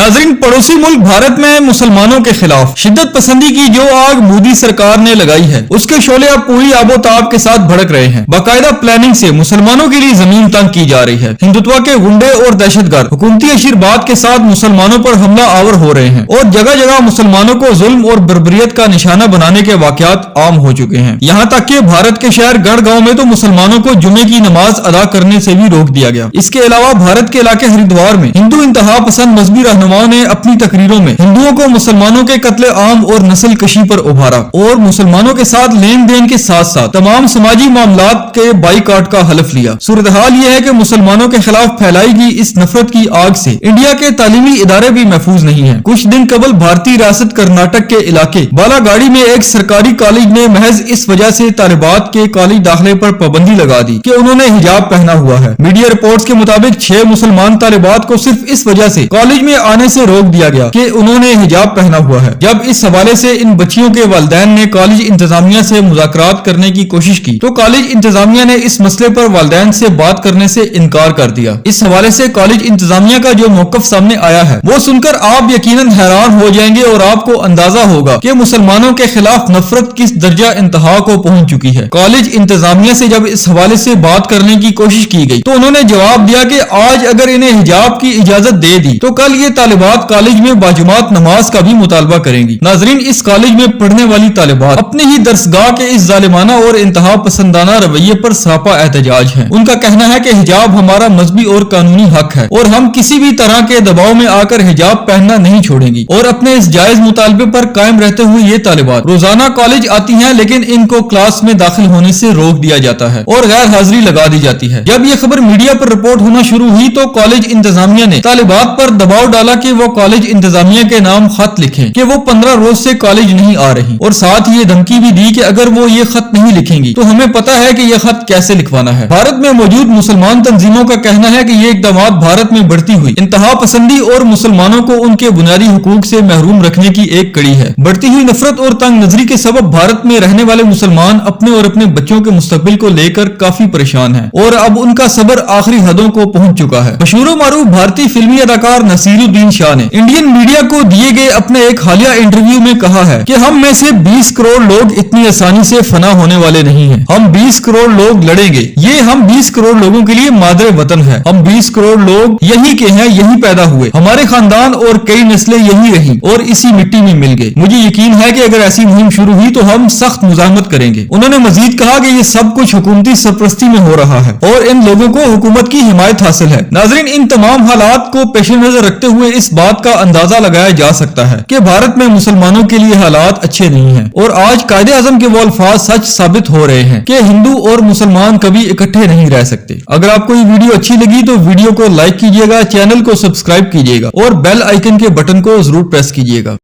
नाज़रीन, पड़ोसी मुल्क भारत में मुसलमानों के खिलाफ शिद्दत पसंदी की जो आग मोदी सरकार ने लगाई है, उसके शोले अब पूरी आबोताब के साथ भड़क रहे हैं। बाकायदा प्लानिंग से मुसलमानों के लिए जमीन तंग की जा रही है। हिंदुत्व के गुंडे और दहशतगर्द हुकूमती आशीर्वाद के साथ मुसलमानों पर हमला आवर हो रहे हैं और जगह जगह मुसलमानों को जुल्म और बर्बरियत का निशाना बनाने के वाकयात आम हो चुके हैं। यहाँ तक कि भारत के शहर गढ़गांव में तो मुसलमानों को जुमे की नमाज अदा करने से भी रोक दिया गया। इसके अलावा भारत के इलाके हरिद्वार में हिंदू इंतहा पसंद मजहबी रहनुमाओं ने अपनी तकरीरों में हिंदुओं को मुसलमानों के कत्ले आम और नस्ल कशी पर उभारा और मुसलमानों के साथ लेन देन के साथ साथ तमाम समाजी मामलात के बाइकाट का हलफ लिया। सूरत हाल यह है कि मुसलमानों के खिलाफ फैलाई गई इस नफरत की आग से इंडिया के तालीमी इदारे भी महफूज नहीं है। कुछ दिन कबल भारतीय रियासत कर्नाटक के इलाके बालागाड़ी में एक सरकारी कॉलेज ने महज इस वजह से तालिबात के कॉलेज दाखिले पर पाबंदी लगा दी कि उन्होंने हिजाब पहना हुआ है। मीडिया रिपोर्ट्स के मुताबिक 6 मुसलमान तालिबात को सिर्फ इस वजह से कॉलेज में आने से रोक दिया गया कि उन्होंने हिजाब पहना हुआ है। जब इस हवाले से इन बच्चियों के वालिदैन ने कॉलेज इंतजामिया से मुज़ाकरात करने की कोशिश की तो कॉलेज इंतजामिया ने इस मसले पर वालिदैन से बात करने से इनकार कर दिया। इस हवाले से कॉलेज इंतजामिया का जो मौकफ सामने आया है वो सुनकर आप यकीनन हैरान हो जाएंगे और आपको अंदाजा होगा कि मुसलमानों के खिलाफ नफरत किस दर्जा इंतहा को पहुंच चुकी है। कॉलेज इंतजामिया से जब इस हवाले से बात करने की कोशिश की गई तो उन्होंने जवाब दिया कि आज अगर इन्हें हिजाब की इजाजत दे दी तो कल ये तालिबात कॉलेज में बाजुमात नमाज का भी मुतालबा करेंगी। नाजरीन, इस कॉलेज में पढ़ने वाली तालिबात अपने ही दरसगाह के इस जालिमाना और इंतहा पसंदाना रवैये पर सरापा एहतजाज है। उनका कहना है कि हिजाब हमारा मजहबी और कानूनी हक है और हम किसी भी तरह के दबाव में आकर हिजाब पहनना नहीं छोड़ेंगी और अपने इस जायज मुतालबे पर कायम रहते हुए ये तालिबात रोजाना कॉलेज आती हैं लेकिन इनको क्लास में दाखिल होने से रोक दिया जाता है और गैर हाजिरी लगा दी जाती है। जब ये खबर मीडिया पर रिपोर्ट होना शुरू हुई तो कॉलेज इंतजामिया ने तालिबात पर दबाव डाला कि वो कॉलेज इंतजामिया के नाम खत लिखें कि वो 15 रोज से कॉलेज नहीं आ रही और साथ ये धमकी भी दी कि अगर वो ये खत नहीं लिखेंगी तो हमें पता है कि ये खत कैसे लिखवाना है। भारत में मौजूद मुसलमान तंजीमों का कहना है कि ये इकदाम भारत में बढ़ती हुई इंतहा पसंदी और मुसलमानों को उनके बुनियादी हुकूक से महरूम रखने की एक कड़ी है। बढ़ती हुई नफरत और तंग नजरी के सबब भारत में रहने वाले मुसलमान अपने और अपने बच्चों के मुस्तकबिल को लेकर काफी परेशान है और अब उनका सब्र आखिरी हदों को पहुंच चुका है। मशहूर मारूफ भारतीय फिल्मी अदाकार नसीरुद्दीन शाह ने इंडियन मीडिया को दिए गए अपने एक हालिया इंटरव्यू में कहा है कि हम में से 20 करोड़ लोग इतनी आसानी से फना होने वाले नहीं हैं। हम 20 करोड़ लोग लड़ेंगे। ये हम 20 करोड़ लोगों के लिए मादरे वतन है। हम 20 करोड़ लोग यही के हैं, यही पैदा हुए, हमारे खानदान और कई नस्लें यही रही और इसी मिट्टी में मिल गए। मुझे यकीन है कि अगर ऐसी मुहिम शुरू हुई तो हम सख्त मुजाहमत करेंगे। उन्होंने मजीद कहा कि ये सब कुछ हुकूमती सरपरस्ती में हो रहा है और इन लोगों को हुकूमत की हिमायत हासिल है। नाजरीन, इन तमाम हालात को पेश नजर रखते हुए इस बात का अंदाजा लगाया जा सकता है कि भारत में मुसलमानों के लिए हालात अच्छे नहीं हैं और आज कायदे आजम के वो अल्फाज सच साबित हो रहे हैं कि हिंदू और मुसलमान कभी इकट्ठे नहीं रह सकते। अगर आपको ये वीडियो अच्छी लगी तो वीडियो को लाइक कीजिएगा, चैनल को सब्सक्राइब कीजिएगा और बेल आइकन के बटन को जरूर प्रेस कीजिएगा।